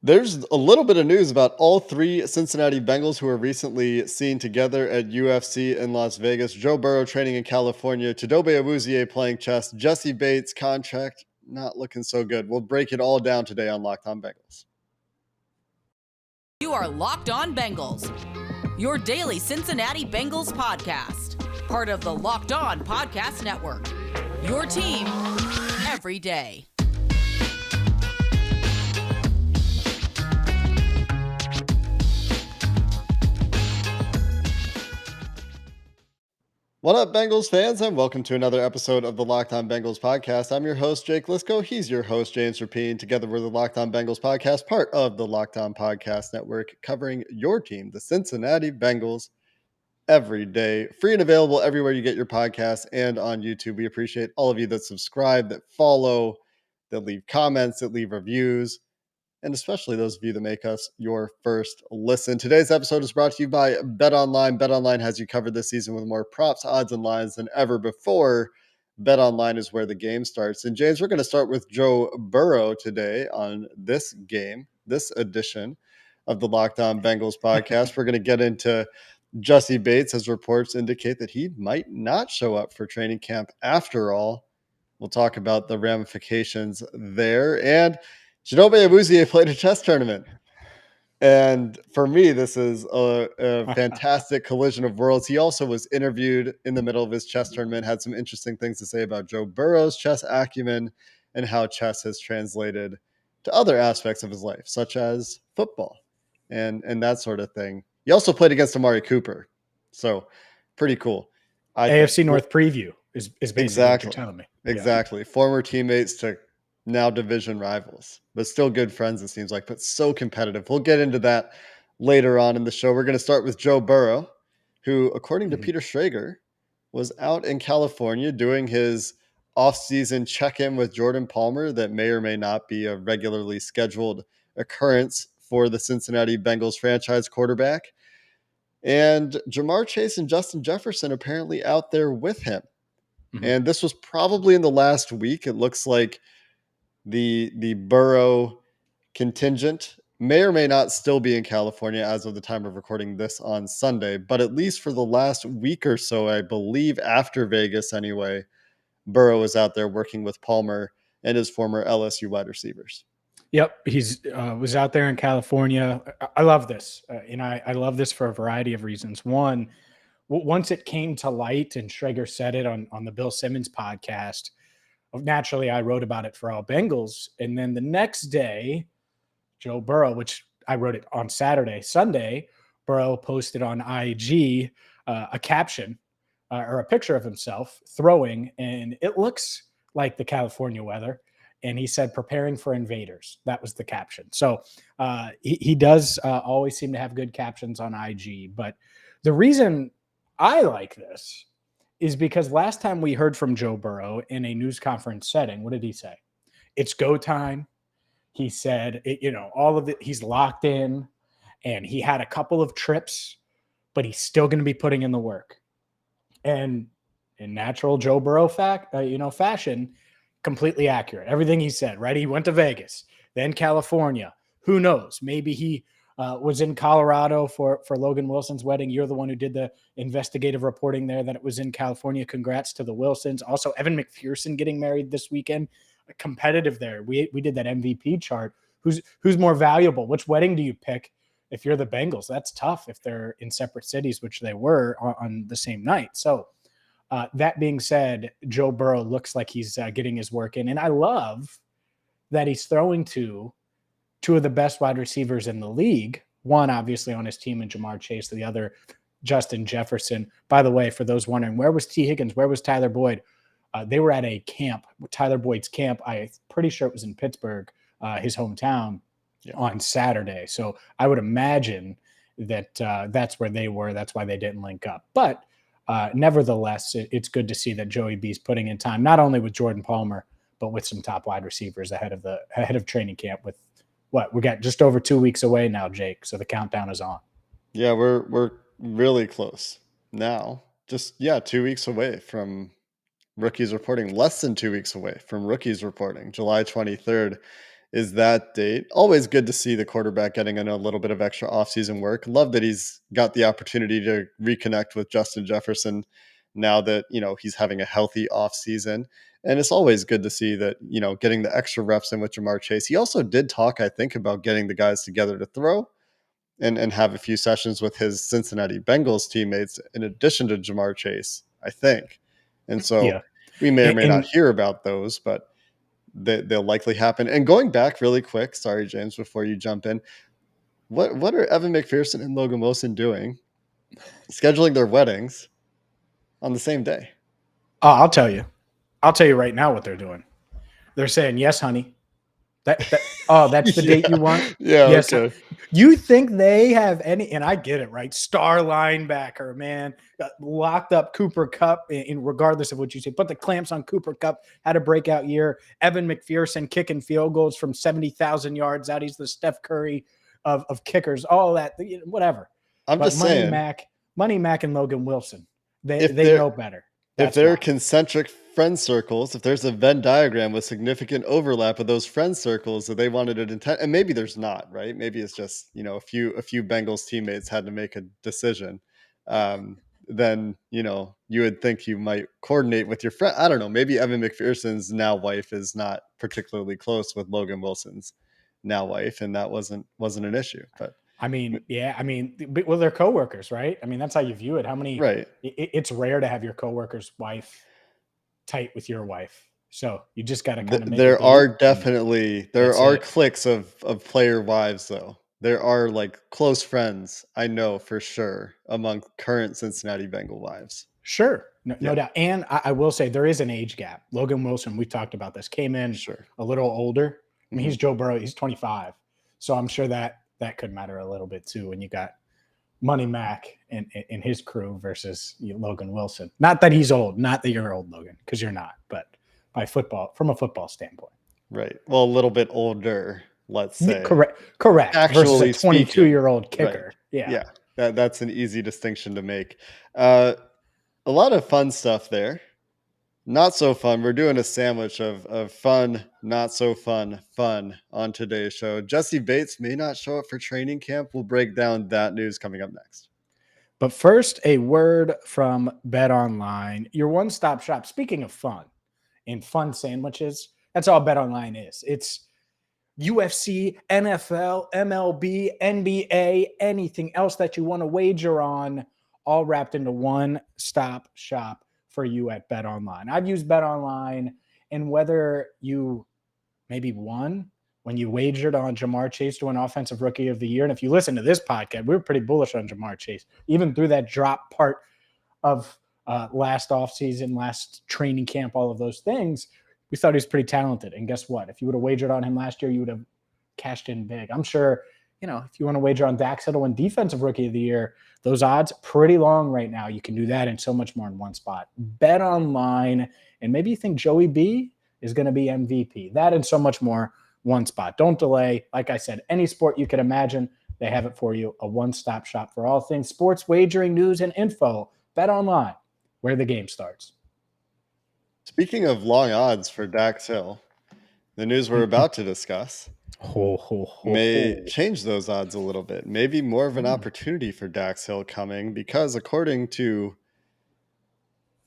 There's a little bit of news about all three Cincinnati Bengals who were recently seen together at UFC in Las Vegas. Joe Burrow training in California, Chidobe Awuzie playing chess, Jessie Bates contract not looking so good. We'll break it all down today on Locked On Bengals. You are Locked On Bengals, your daily Cincinnati Bengals podcast, part of the Locked On Podcast Network, your team every day. What up, Bengals fans, and welcome to another episode of the Locked On Bengals podcast. I'm your host, Jake Liscow. He's your host, James Rapien. Together, we're the Locked On Bengals podcast, part of the Locked On Podcast Network, covering your team, the Cincinnati Bengals, every day. Free and available everywhere you get your podcasts and on YouTube. We appreciate all of you that subscribe, that follow, that leave comments, that leave reviews, and especially those of you that make us your first listen. Today's episode is brought to you by BetOnline. BetOnline has you covered this season with more props, odds, and lines than ever before. BetOnline is where the game starts. And James, we're going to start with Joe Burrow today on this edition of the Locked On Bengals podcast. We're going to get into Jessie Bates, as reports indicate that he might not show up for training camp after all. We'll talk about the ramifications there. And Chidobe Awuzie played a chess tournament. And for me, this is a fantastic collision of worlds. He also was interviewed in the middle of his chess tournament, had some interesting things to say about Joe Burrow's chess acumen and how chess has translated to other aspects of his life, such as football and that sort of thing. He also played against Amari Cooper. So pretty cool. AFC North preview is basically exactly what you're telling me. Exactly. Yeah. Former teammates to now division rivals, but still good friends, it seems like, but so competitive. We'll get into that later on in the show. We're going to start with Joe Burrow, who, according to Peter Schrager, was out in California doing his offseason check-in with Jordan Palmer that may or may not be a regularly scheduled occurrence for the Cincinnati Bengals franchise quarterback. And Jamar Chase and Justin Jefferson apparently out there with him. Mm-hmm. And this was probably in the last week. It looks like the Burrow contingent may or may not still be in California as of the time of recording this on Sunday, but at least for the last week or so, I believe after Vegas anyway, Burrow was out there working with Palmer and his former LSU wide receivers. Yep, he's was out there in California. I love this, and I love this for a variety of reasons. One, once it came to light, and Schrager said it on the Bill Simmons podcast, naturally I wrote about it for All Bengals, and then the next day, Joe Burrow, which I wrote it on Sunday, Burrow posted on IG a caption or a picture of himself throwing, and it looks like the California weather. And he said, preparing for invaders. That was the caption. So he does always seem to have good captions on IG. But the reason I like this is because last time we heard from Joe Burrow in a news conference setting, what did he say? It's go time. He said, all of it, he's locked in, and he had a couple of trips, but he's still going to be putting in the work. And in natural Joe Burrow fashion, completely accurate. Everything he said, right? He went to Vegas, then California. Who knows? Maybe he was in Colorado for Logan Wilson's wedding. You're the one who did the investigative reporting there that it was in California. Congrats to the Wilsons. Also, Evan McPherson getting married this weekend. Competitive there. We did that MVP chart. Who's more valuable? Which wedding do you pick if you're the Bengals? That's tough if they're in separate cities, which they were on the same night. So that being said, Joe Burrow looks like he's getting his work in. And I love that he's throwing to two of the best wide receivers in the league. One, obviously, on his team, and Jamar Chase. The other, Justin Jefferson. By the way, for those wondering, where was T. Higgins? Where was Tyler Boyd? They were at a camp, Tyler Boyd's camp. I'm pretty sure it was in Pittsburgh, his hometown, on Saturday. So I would imagine that that's where they were. That's why they didn't link up. But nevertheless, it's good to see that Joey B's putting in time, not only with Jordan Palmer, but with some top wide receivers ahead of training camp. With we got just over 2 weeks away now, Jake. So the countdown is on. Yeah, we're really close now. Just 2 weeks away from rookies reporting. Less than 2 weeks away from rookies reporting. July 23rd is that date. Always good to see the quarterback getting in a little bit of extra offseason work. Love that he's got the opportunity to reconnect with Justin Jefferson now that, he's having a healthy offseason. And it's always good to see that, getting the extra reps in with Jamar Chase. He also did talk, I think, about getting the guys together to throw and have a few sessions with his Cincinnati Bengals teammates in addition to Jamar Chase, I think. And so Yeah. we may or may not And hear about those, but they'll likely happen. And going back really quick, sorry, James, before you jump in, what are Evan McPherson and Logan Wilson doing, scheduling their weddings on the same day? I'll tell you. I'll tell you right now what they're doing. They're saying, "Yes, honey." That's the date you want? Yeah, Yes. okay. You think they have any, and I get it, right? Star linebacker, man, locked up Cooper Kupp in regardless of what you say. Put the clamps on Cooper Kupp, had a breakout year. Evan McPherson kicking field goals from 70,000 yards out. He's the Steph Curry of kickers, all that, whatever. I'm But just saying, Money Mac and Logan Wilson, if they they're know better. if That's there are why. concentric friend circles, if there's a Venn diagram with significant overlap of those friend circles that they wanted to intend, and maybe there's not, right? Maybe it's just, a few Bengals teammates had to make a decision. Then, you would think you might coordinate with your friend. I don't know. Maybe Evan McPherson's now wife is not particularly close with Logan Wilson's now wife, and that wasn't an issue. But I mean, yeah, well, they're coworkers, right? I mean, that's how you view it. right. It's rare to have your coworker's wife tight with your wife. So you just got to kind of make a There are date. And definitely there that's are it. cliques of player wives though. There are like close friends, I know for sure, among current Cincinnati Bengal wives. Sure. No, Yeah, no doubt. And I will say there is an age gap. Logan Wilson, we talked about this, came in sure. a little older. I mean, Mhm. he's Joe Burrow. He's 25. So I'm sure that could matter a little bit too when you got Money Mac and his crew versus Logan Wilson. Not that he's old, not that you're old, Logan, because you're not, but from a football standpoint. Right. Well, a little bit older, let's say. Correct. Versus a Actually speaking. 22-year-old Right. kicker. Yeah. Yeah. That's an easy distinction to make. Uh, a lot of fun stuff there. Not so fun. We're doing a sandwich of fun, not so fun on today's show. Jessie Bates may not show up for training camp. We'll break down that news coming up next. But first, a word from BetOnline, your one-stop shop. Speaking of fun and fun sandwiches, that's all BetOnline is. It's UFC, NFL, MLB, NBA, anything else that you want to wager on, all wrapped into one-stop shop for you at BetOnline. I've used BetOnline, and whether you maybe won when you wagered on Jamar Chase to an offensive rookie of the year. And if you listen to this podcast, we were pretty bullish on Jamar Chase, even through that drop part of last offseason, last training camp, all of those things. We thought he was pretty talented. And guess what? If you would have wagered on him last year, you would have cashed in big. I'm sure, if you want to wager on Dak to win defensive rookie of the year, those odds pretty long right now. You can do that and so much more in one spot. Bet online, and maybe you think Joey B is going to be MVP. That and so much more, one spot. Don't delay. Like I said, any sport you can imagine, they have it for you. A one-stop shop for all things sports wagering, news, and info. Bet online, where the game starts. Speaking of long odds for Dax Hill, the news we're about to discuss may change those odds a little bit. Maybe more of an opportunity for Dax Hill coming because according to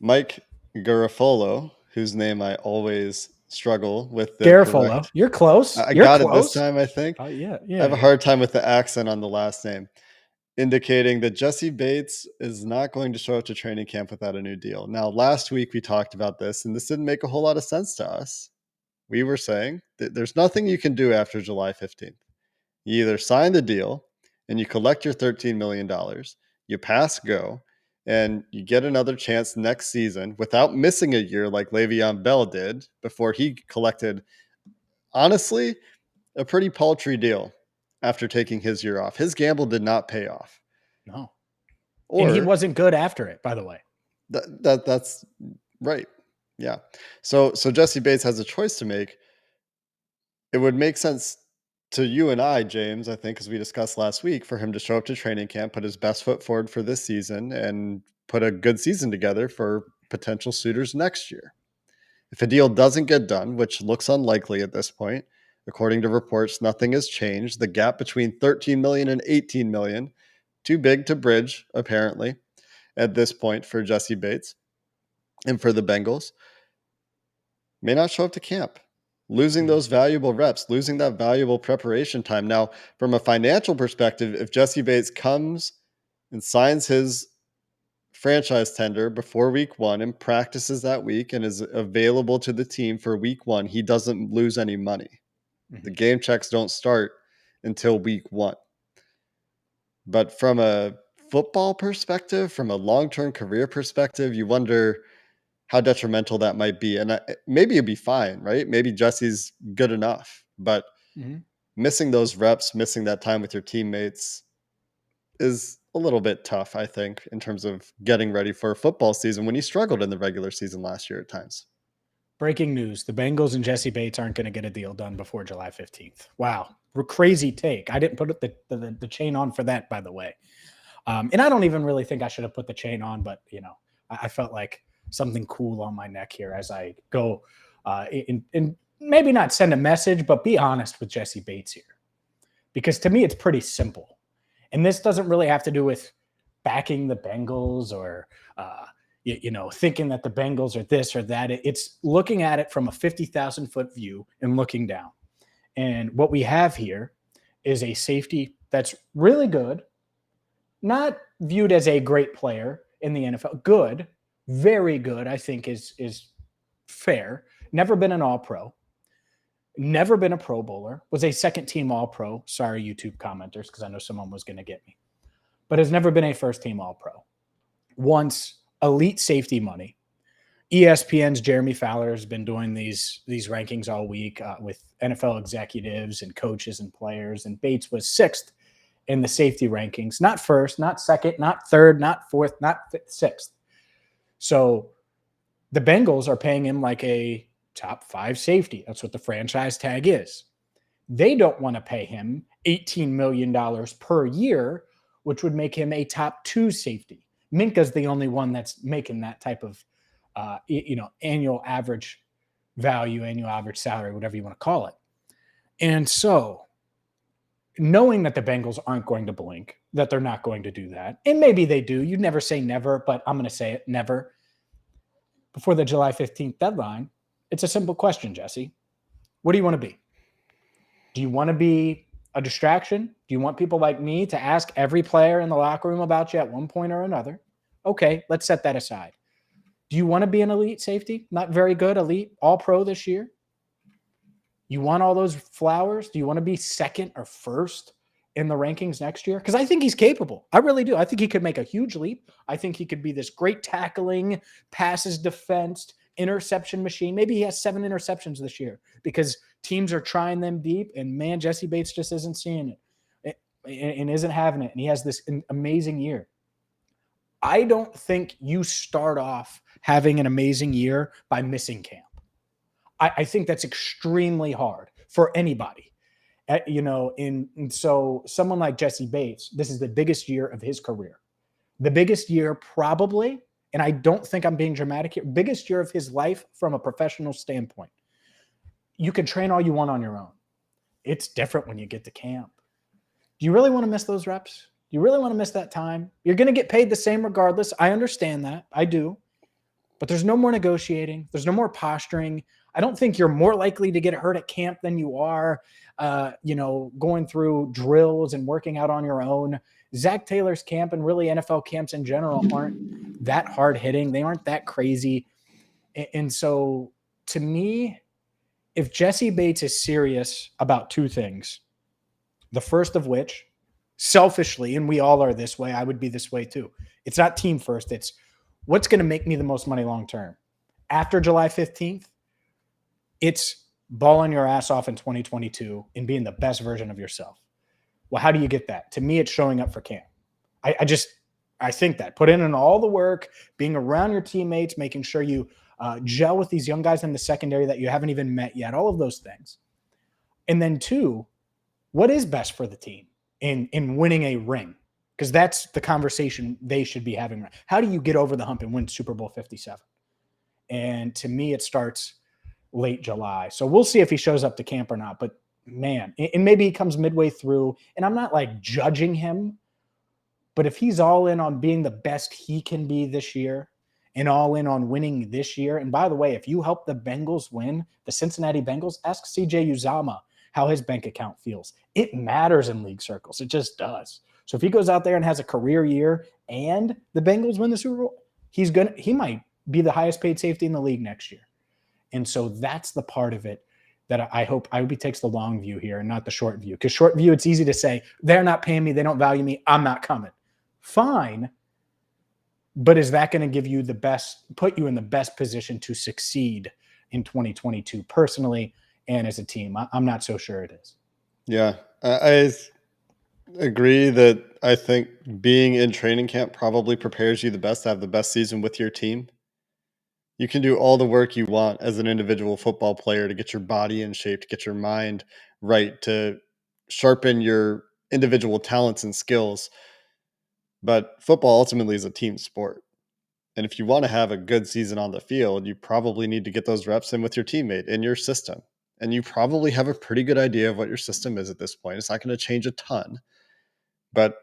Mike Garafolo, whose name I always struggle with the Garofalo. correct. You're close. I You're got it this close. time, I think. Yeah. I have a hard time with the accent on the last name, indicating that Jessie Bates is not going to show up to training camp without a new deal. Now, last week we talked about this, and this didn't make a whole lot of sense to us. We were saying that there's nothing you can do after July 15th. You either sign the deal and you collect your $13 million, you pass go, and you get another chance next season without missing a year like Le'Veon Bell did before he collected, honestly, a pretty paltry deal after taking his year off. His gamble did not pay off. No. And he Or wasn't good after it, by the way. that's right. Yeah. So Jessie Bates has a choice to make. It would make sense to you and I, James, I think, as we discussed last week, for him to show up to training camp, put his best foot forward for this season, and put a good season together for potential suitors next year. If a deal doesn't get done, which looks unlikely at this point, According to reports, nothing has changed. The gap between 13 million and 18 million, too big to bridge, apparently, at this point for Jessie Bates and for the Bengals, may not show up to camp. Losing those valuable reps, losing that valuable preparation time. Now, from a financial perspective, if Jessie Bates comes and signs his franchise tender before week 1 and practices that week and is available to the team for week 1, he doesn't lose any money. The game checks don't start until week 1. But from a football perspective, from a long-term career perspective, you wonder how detrimental that might be. And maybe it'd be fine, right? Maybe Jesse's good enough, but missing those reps, missing that time with your teammates is a little bit tough, I think, in terms of getting ready for a football season when he struggled in the regular season last year at times. Breaking news. The Bengals and Jessie Bates aren't going to get a deal done before July 15th. Wow. Crazy take. I didn't put the chain on for that, by the way. And I don't even really think I should have put the chain on, but, I felt like something cool on my neck here as I go and maybe not send a message, but be honest with Jessie Bates here. Because to me, it's pretty simple. And this doesn't really have to do with backing the Bengals or, thinking that the Bengals are this or that. It's looking at it from a 50,000-foot view and looking down. And what we have here is a safety that's really good, not viewed as a great player in the NFL. Good, very good, I think is fair. Never been an All-Pro. Never been a Pro Bowler. Was a second-team All-Pro. Sorry, YouTube commenters, because I know someone was going to get me. But has never been a first-team All-Pro. Once elite safety money. ESPN's Jeremy Fowler has been doing these rankings all week with NFL executives and coaches and players, and Bates was 6th in the safety rankings. Not first, not second, not third, not fourth, not fifth, 6th. So the Bengals are paying him like a top 5 safety. That's what the franchise tag is. They don't want to pay him $18 million per year, which would make him a top 2 safety. Minka's the only one that's making that type of, annual average value, annual average salary, whatever you want to call it. And so knowing that the Bengals aren't going to blink, that they're not going to do that, and maybe they do. You'd never say never, but I'm going to say it, never. Before the July 15th deadline, it's a simple question, Jesse. What do you want to be? Do you want to be a distraction? Do you want people like me to ask every player in the locker room about you at one point or another? Okay, let's set that aside. Do you want to be an elite safety? Not very good, elite, all-pro this year? You want all those flowers? Do you want to be second or first in the rankings next year? Because I think he's capable. I really do. I think he could make a huge leap. I think he could be this great tackling, passes defensed, interception machine. Maybe he has 7 interceptions this year because teams are trying them deep, and man, Jessie Bates just isn't seeing it and isn't having it, and he has this amazing year. I don't think you start off having an amazing year by missing camp. I think that's extremely hard for anybody. And so someone like Jessie Bates, this is the biggest year of his career. The biggest year probably, and I don't think I'm being dramatic here, biggest year of his life from a professional standpoint. You can train all you want on your own. It's different when you get to camp. Do you really want to miss those reps? Do you really want to miss that time? You're going to get paid the same regardless. I understand that. I do. But there's no more negotiating. There's no more posturing. I don't think you're more likely to get hurt at camp than you are, going through drills and working out on your own. Zach Taylor's camp and really NFL camps in general aren't that hard hitting. They aren't that crazy. And so to me, if Jessie Bates is serious about 2 things, the first of which, selfishly, and we all are this way, I would be this way too. It's not team first. It's what's going to make me the most money long term. After July 15th, it's balling your ass off in 2022 and being the best version of yourself. Well, how do you get that? To me, it's showing up for camp. I think that. Put in all the work, being around your teammates, making sure you gel with these young guys in the secondary that you haven't even met yet, all of those things. And then 2, what is best for the team in winning a ring? Because that's the conversation they should be having. How do you get over the hump and win Super Bowl 57? And to me, it starts late July. So we'll see if he shows up to camp or not. But man, and maybe he comes midway through, and I'm not like judging him, but if he's all in on being the best he can be this year and all in on winning this year, and by the way, if you help the Bengals win, the Cincinnati Bengals, ask CJ Uzama how his bank account feels. It matters in league circles. It just does. So if he goes out there and has a career year and the Bengals win the Super Bowl, he might be the highest paid safety in the league next year. And so that's the part of it that I hope he takes the long view here and not the short view. Because short view, it's easy to say, they're not paying me, they don't value me, I'm not coming. Fine. But is that going to give you put you in the best position to succeed in 2022 personally and as a team? I'm not so sure it is. Yeah, I agree that I think being in training camp probably prepares you the best to have the best season with your team. You can do all the work you want as an individual football player to get your body in shape, to get your mind right, to sharpen your individual talents and skills. But football ultimately is a team sport. And if you want to have a good season on the field, you probably need to get those reps in with your teammate in your system. And you probably have a pretty good idea of what your system is at this point. It's not going to change a ton. But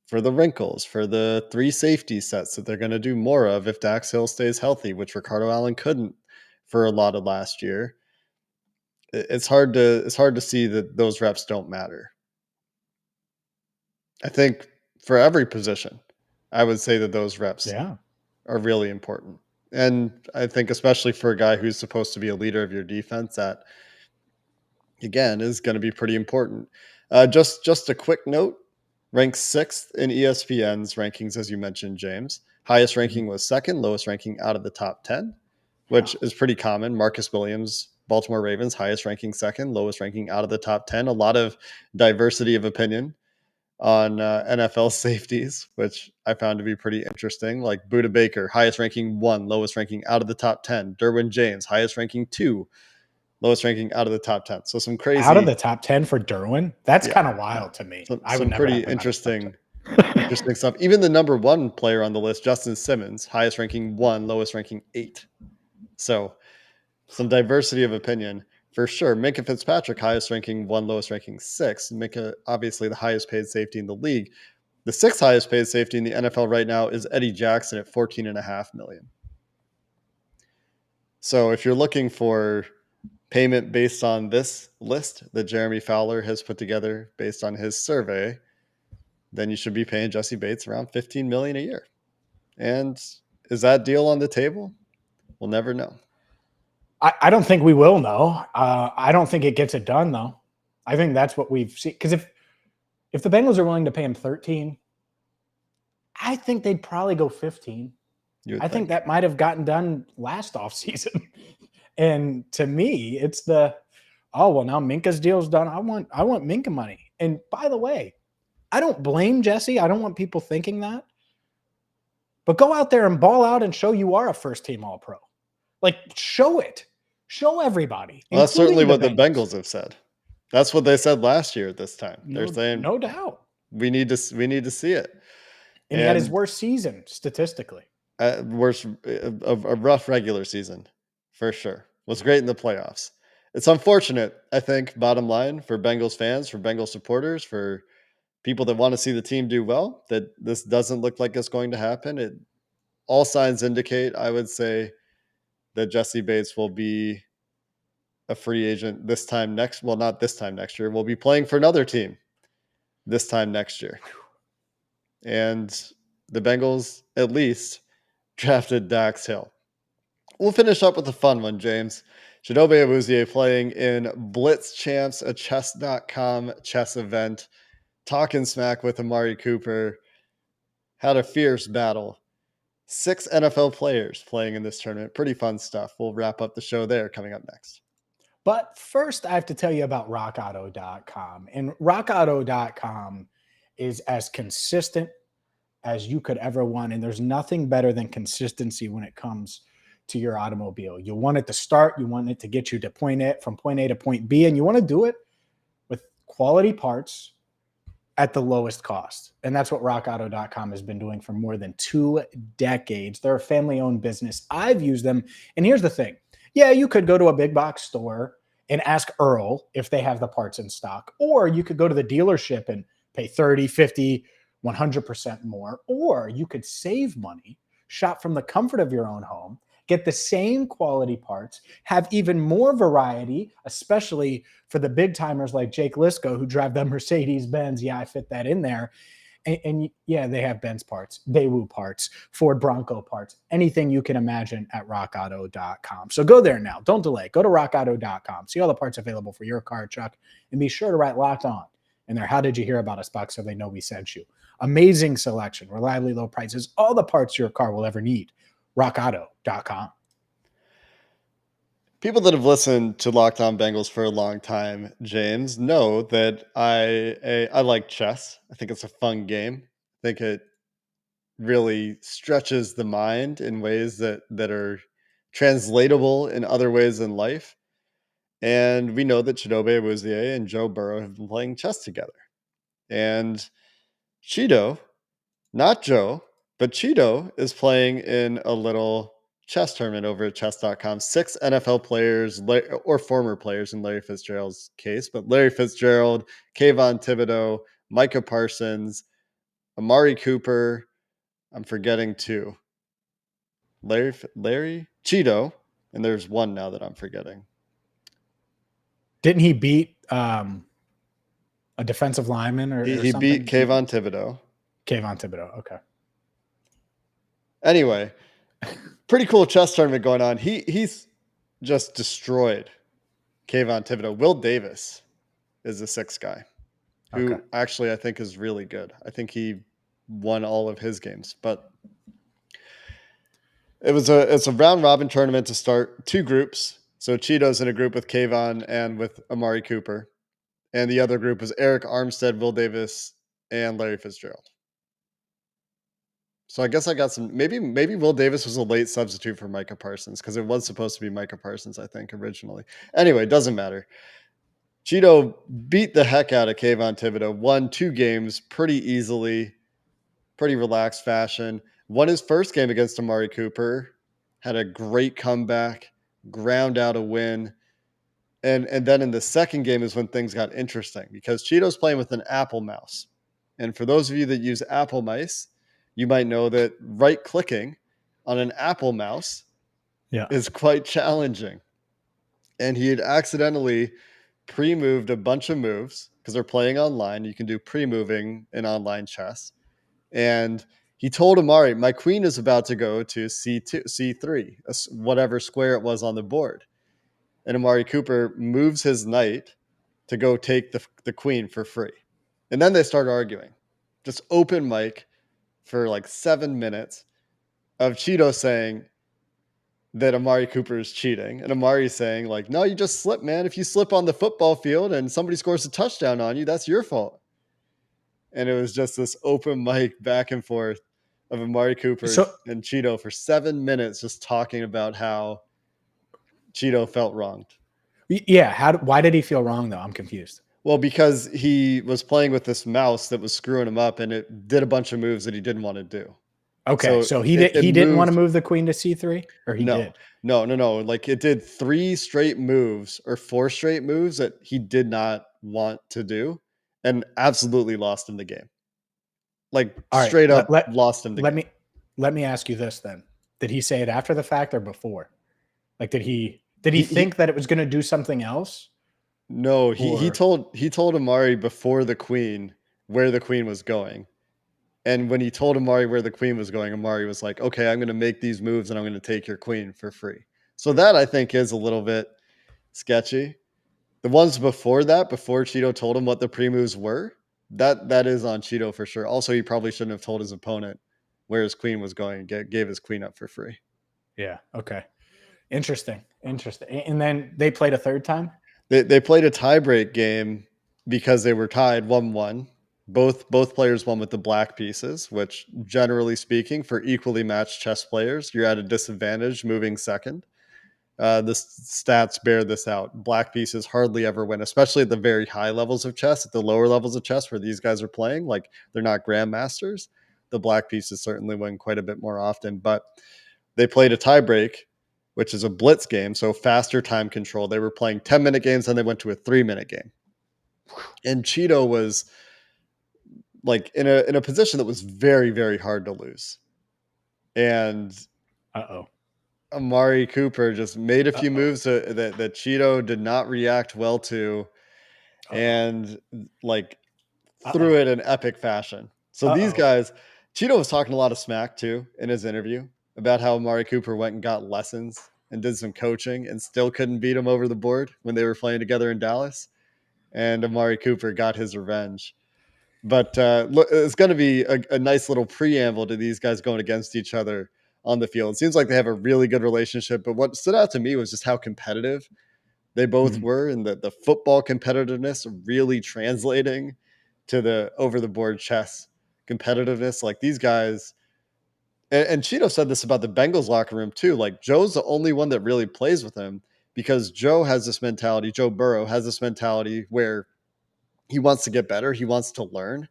for the wrinkles, for the 3 safety sets that they're going to do more of if Dax Hill stays healthy, which Ricardo Allen couldn't for a lot of last year, it's hard to see that those reps don't matter. I think for every position, I would say that those reps are really important. And I think especially for a guy who's supposed to be a leader of your defense, that again is going to be pretty important. Just a quick note, ranked 6th in ESPN's rankings, as you mentioned, James. Highest ranking was 2nd, lowest ranking out of the top 10, which is pretty common. Marcus Williams, Baltimore Ravens, highest ranking 2nd, lowest ranking out of the top 10. A lot of diversity of opinion on NFL safeties, which I found to be pretty interesting. Like Budda Baker, highest ranking 1, lowest ranking out of the top 10. Derwin James, highest ranking 2, lowest ranking out of the top 10. So some crazy out of the top 10 for Derwin. That's kind of wild to me. I would some never pretty interesting stuff. Even the number 1 player on the list, Justin Simmons, highest ranking 1, lowest ranking 8. So some diversity of opinion for sure. Minkah Fitzpatrick, highest ranking 1, lowest ranking 6. Minkah, obviously the highest paid safety in the league. The 6th highest paid safety in the NFL right now is Eddie Jackson at $14.5 million. So if you're looking for payment based on this list that Jeremy Fowler has put together based on his survey, then you should be paying Jessie Bates around $15 million a year. And is that deal on the table? We'll never know. I don't think we will know. I don't think it gets it done, though. I think that's what we've seen. Because if the Bengals are willing to pay him 13, I think they'd probably go 15. I think that might have gotten done last offseason. And to me, it's now Minkah's deal's done. I want Minkah money. And by the way, I don't blame Jesse. I don't want people thinking that. But go out there and ball out and show you are a first-team All-Pro. Like, show it. Show everybody. Well, that's certainly what the Bengals have said. That's what they said last year at this time. They're saying, no doubt, we need to see it. And he had his worst season statistically. A rough regular season, for sure. Was great in the playoffs. It's unfortunate, I think, bottom line, for Bengals fans, for Bengals supporters, for people that want to see the team do well, that this doesn't look like it's going to happen. All signs indicate, I would say, that Jessie Bates will be a free agent this time next. Well, not this time next year. We'll be playing for another team this time next year. And the Bengals, at least, drafted Dax Hill. We'll finish up with a fun one, James. Chidobe Awuzie playing in Blitz Champs, a chess.com chess event, talking smack with Amari Cooper. Had a fierce battle. 6 NFL players playing in this tournament. Pretty fun stuff. We'll wrap up the show there coming up next. But first, I have to tell you about rockauto.com. And rockauto.com is as consistent as you could ever want. And there's nothing better than consistency when it comes to your automobile. You want it to start. You want it to get you to from point A to point B. And you want to do it with quality parts at the lowest cost. And that's what rockauto.com has been doing for more than 2 decades. They're a family-owned business. I've used them. And here's the thing. Yeah, you could go to a big box store and ask Earl if they have the parts in stock. Or you could go to the dealership and pay 30, 50, 100% more. Or you could save money, shop from the comfort of your own home, get the same quality parts, have even more variety, especially for the big timers like Jake Liscow who drive the Mercedes-Benz. Yeah, I fit that in there. And yeah, they have Benz parts, Daewoo parts, Ford Bronco parts, anything you can imagine at rockauto.com. So go there now. Don't delay. Go to rockauto.com. See all the parts available for your car, truck, and be sure to write Locked On in there. How did you hear about us box so they know we sent you? Amazing selection, reliably low prices, all the parts your car will ever need. rockauto.com. People that have listened to Locked On Bengals for a long time, James, know that I like chess. I think it's a fun game. I think it really stretches the mind in ways that are translatable in other ways in life. And we know that Chidobe Awuzie and Joe Burrow have been playing chess together. And Chido, not Joe, but Chido is playing in a little chess tournament over at chess.com. 6 NFL players or former players in Larry Fitzgerald's case, but Larry Fitzgerald, Kayvon Thibodeau, Micah Parsons, Amari Cooper. I'm forgetting 2. Larry, Chido, and there's one now that I'm forgetting. Didn't he beat a defensive lineman or He something? beat Kayvon Thibodeau. Kayvon Thibodeau. Okay. Anyway, pretty cool chess tournament going on. He's just destroyed Kayvon Thibodeau. Will Davis is the 6th guy, who actually I think is really good. I think he won all of his games, but it's a round robin tournament to start. 2 groups. So Cheeto's in a group with Kayvon and with Amari Cooper, and the other group was Eric Armstead, Will Davis, and Larry Fitzgerald. So I guess I got some. Maybe Will Davis was a late substitute for Micah Parsons because it was supposed to be Micah Parsons, I think, originally. Anyway, doesn't matter. Chido beat the heck out of Kayvon Thibodeau, won 2 games pretty easily, pretty relaxed fashion. Won his first game against Amari Cooper, had a great comeback, ground out a win. And then in the second game is when things got interesting because Cheeto's playing with an Apple mouse. And for those of you that use Apple mice, you might know that right-clicking on an Apple mouse is quite challenging. And he had accidentally pre-moved a bunch of moves because they're playing online. You can do pre-moving in online chess. And he told Amari, my queen is about to go to C2, C3, whatever square it was on the board. And Amari Cooper moves his knight to go take the queen for free. And then they start arguing. Just open mic for like 7 minutes of Cheeto saying that Amari Cooper is cheating. And Amari saying like, no, you just slip, man. If you slip on the football field and somebody scores a touchdown on you, that's your fault. And it was just this open mic back and forth of Amari Cooper and Cheeto for 7 minutes just talking about how Cheeto felt wronged. Yeah. Why did he feel wrong, though? I'm confused. Well, because he was playing with this mouse that was screwing him up, and it did a bunch of moves that he didn't want to do. Okay, so he didn't want to move the queen to C3, or he did? No. Like it did 3 straight moves or 4 straight moves that he did not want to do, and absolutely lost him the game. Like straight up lost him the game. Let me ask you this then: did he say it after the fact or before? Like, did he think that it was going to do something else? No, he told Amari before the queen where the queen was going. And when he told Amari where the queen was going, Amari was like, okay, I'm going to make these moves and I'm going to take your queen for free. So that I think is a little bit sketchy. The ones before that, before Cheeto told him what the pre-moves were, that is on Cheeto for sure. Also, he probably shouldn't have told his opponent where his queen was going and gave his queen up for free. Yeah. Okay. Interesting. And then they played a third time? They played a tiebreak game because they were tied 1-1. Both players won with the black pieces, which generally speaking, for equally matched chess players, you're at a disadvantage moving second. The stats bear this out. Black pieces hardly ever win, especially at the very high levels of chess. At the lower levels of chess where these guys are playing, like they're not grandmasters, the black pieces certainly win quite a bit more often. But they played a tiebreak, which is a blitz game, so faster time control. They were playing 10-minute games, then they went to a 3-minute game. And Cheeto was like in a position that was very, very hard to lose. And Amari Cooper just made a few moves that Cheeto did not react well to, and like threw it in epic fashion. So these guys, Cheeto was talking a lot of smack too in his interview about how Amari Cooper went and got lessons and did some coaching and still couldn't beat him over the board when they were playing together in Dallas. And Amari Cooper got his revenge. But look, it's going to be a nice little preamble to these guys going against each other on the field. It seems like they have a really good relationship. But what stood out to me was just how competitive they both were, and the football competitiveness really translating to the over-the-board chess competitiveness. Like these guys, and Cheeto said this about the Bengals locker room too. Like Joe's the only one that really plays with him because Joe has this mentality. Joe Burrow has this mentality where he wants to get better. He wants to learn.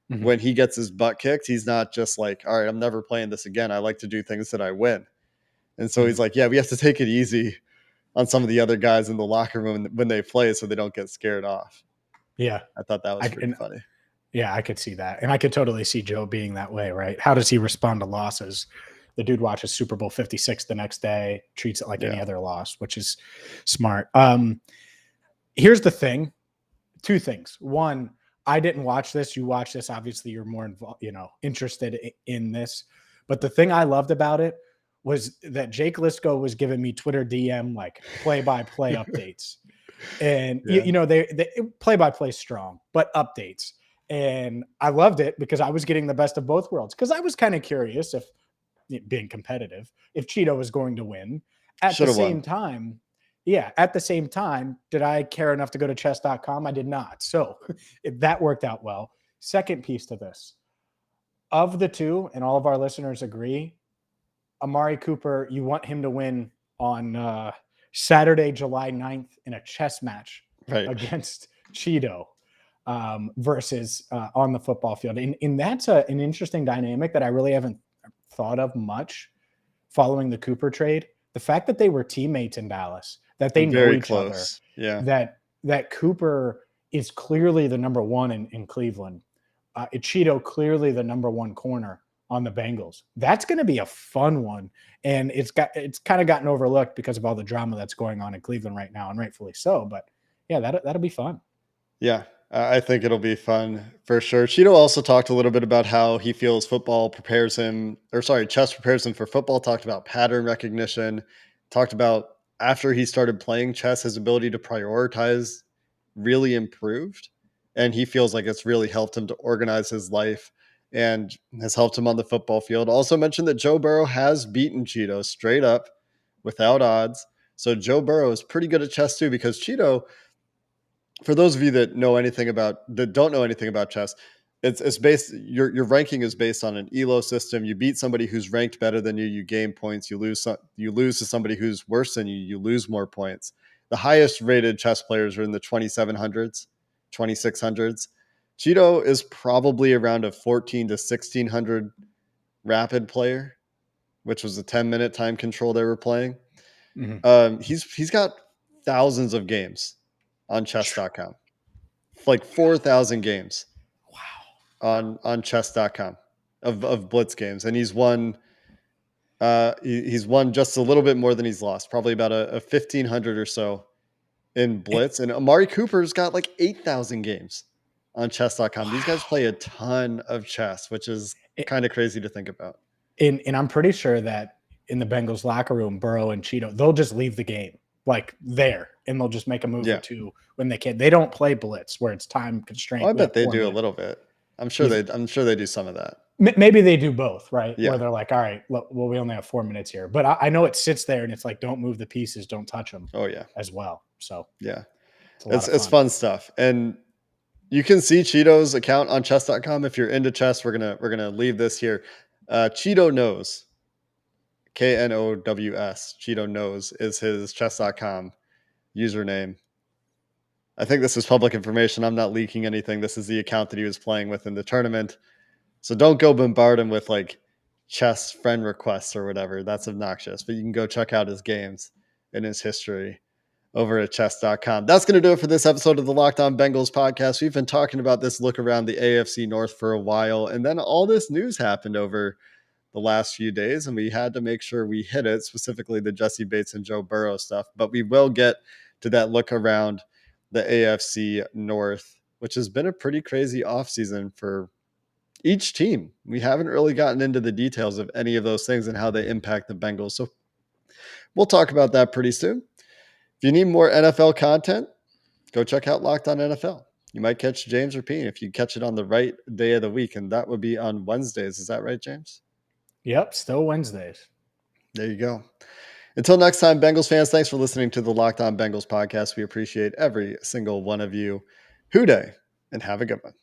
When he gets his butt kicked, he's not just like, all right, I'm never playing this again. I like to do things that I win. And so he's like, yeah, we have to take it easy on some of the other guys in the locker room when they play so they don't get scared off. Yeah. I thought that was pretty funny. Yeah, I could see that. And I could totally see Joe being that way, right? How does he respond to losses? The dude watches Super Bowl 56 the next day, treats it like any other loss, which is smart. Here's the thing. Two things. One, I didn't watch this. You watch this. Obviously, you're more involved, interested in this. But the thing I loved about it was that Jake Liscow was giving me Twitter DM like play-by-play updates. And, they play-by-play strong, but updates. And I loved it because I was getting the best of both worlds. Because I was kind of curious if, being competitive, if Cheeto was going to win. At the same time, did I care enough to go to chess.com? I did not. So that worked out well. Second piece to this. Of the two, and all of our listeners agree, Amari Cooper, you want him to win on Saturday, July 9th in a chess match against Cheeto versus on the football field. And that's an interesting dynamic that I really haven't thought of much following the Cooper trade. The fact that they were teammates in Dallas, that they know each other, that Cooper is clearly the number one in Cleveland. Cheeto clearly the number one corner on the Bengals. That's going to be a fun one. And it's kind of gotten overlooked because of all the drama that's going on in Cleveland right now, and rightfully so. But yeah, that'll be fun. Yeah, I think it'll be fun for sure. Cheeto also talked a little bit about how he feels chess prepares him for football, talked about pattern recognition, talked about after he started playing chess, his ability to prioritize really improved. And he feels like it's really helped him to organize his life and has helped him on the football field. Also mentioned that Joe Burrow has beaten Cheeto straight up without odds. So Joe Burrow is pretty good at chess too, because Cheeto, for those of you that don't know anything about chess, it's based, your ranking is based on an elo system. You beat somebody who's ranked better than you gain points. You lose to somebody who's worse than you lose more points. The highest rated chess players are in the 2700s, 2600s. Cheeto is probably around a 14 to 1600 rapid player, which was a 10-minute time control they were playing. He's got thousands of games on chess.com, like 4,000 games. Wow. On chess.com of blitz games. And he's won just a little bit more than he's lost, probably about a 1,500 or so in blitz. And Amari Cooper's got like 8,000 games on chess.com. Wow. These guys play a ton of chess, which is kind of crazy to think about. And I'm pretty sure that in the Bengals locker room, Burrow and Cheeto, they'll just leave the game like there, and they'll just make a move or two when they can. They don't play blitz where it's time constrained. I bet they do a little bit. I'm sure they do some of that. Maybe they do both, right? Yeah. Where they're like, all right, well, we only have 4 minutes here. But I know it sits there and it's like, don't move the pieces, don't touch them. Oh, yeah. As well. So, yeah. It's fun stuff. And you can see Cheeto's account on chess.com. If you're into chess, we're gonna leave this here. Cheeto Knows, KNOWS, Cheeto Knows is his chess.com username. I think this is public information. I'm not leaking anything. This is the account that he was playing with in the tournament. So don't go bombard him with like chess friend requests or whatever. That's obnoxious, but you can go check out his games and his history over at chess.com. That's going to do it for this episode of the Locked On Bengals podcast. We've been talking about this look around the AFC North for a while, and then all this news happened over the last few days, and we had to make sure we hit it, specifically the Jessie Bates and Joe Burrow stuff. But we will get to that look around the AFC North, which has been a pretty crazy offseason for each team. We haven't really gotten into the details of any of those things and how they impact the Bengals. So we'll talk about that pretty soon. If you need more NFL content, go check out Locked On NFL. You might catch James Rapien if you catch it on the right day of the week, and that would be on Wednesdays. Is that right, James? Yep, still Wednesdays. There you go. Until next time, Bengals fans, thanks for listening to the Locked On Bengals podcast. We appreciate every single one of you. Hoo day, and have a good one.